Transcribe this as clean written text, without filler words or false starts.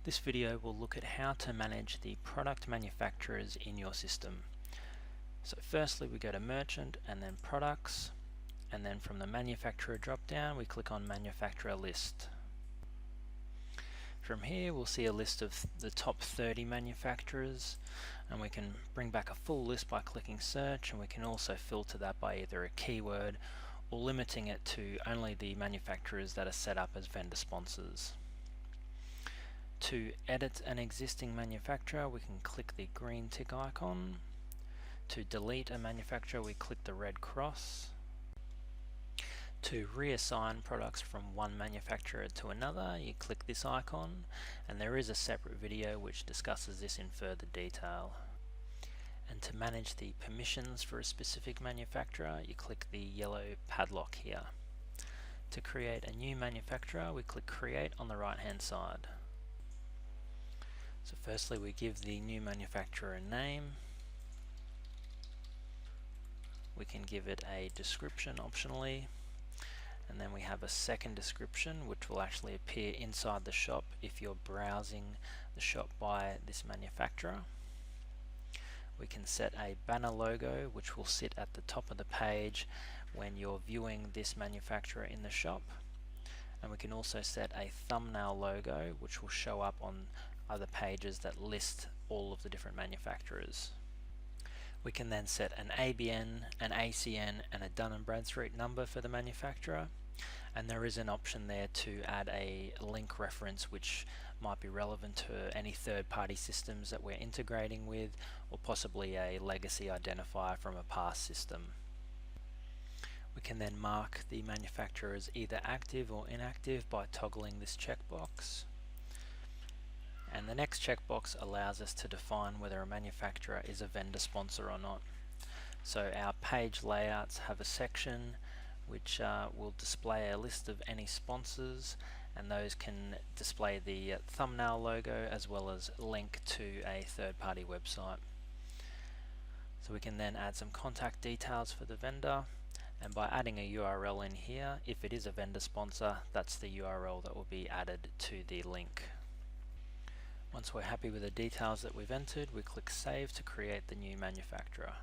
This video will look at how to manage the product manufacturers in your system. So firstly we go to Merchant and then Products, and then from the Manufacturer drop down we click on Manufacturer List. From here we'll see a list of the top 30 manufacturers, and we can bring back a full list by clicking Search, and we can also filter that by either a keyword or limiting it to only the manufacturers that are set up as vendor sponsors. To edit an existing manufacturer, we can click the green tick icon. To delete a manufacturer, we click the red cross. To reassign products from one manufacturer to another, you click this icon, and there is a separate video which discusses this in further detail. And to manage the permissions for a specific manufacturer, you click the yellow padlock here. To create a new manufacturer, we click Create on the right hand side. So firstly we give the new manufacturer a name. We can give it a description optionally, and then we have a second description which will actually appear inside the shop if you're browsing the shop by this manufacturer. We can set a banner logo which will sit at the top of the page when you're viewing this manufacturer in the shop, and we can also set a thumbnail logo which will show up on other pages that list all of the different manufacturers. We can then set an ABN, an ACN and a Dun & Bradstreet number for the manufacturer, and there is an option there to add a link reference which might be relevant to any third-party systems that we're integrating with, or possibly a legacy identifier from a past system. We can then mark the manufacturer as either active or inactive by toggling this checkbox. And the next checkbox allows us to define whether a manufacturer is a vendor sponsor or not. So our page layouts have a section which will display a list of any sponsors, and those can display the thumbnail logo as well as link to a third-party website. So we can then add some contact details for the vendor, and by adding a URL in here, if it is a vendor sponsor, that's the URL that will be added to the link. Once we're happy with the details that we've entered, we click Save to create the new manufacturer.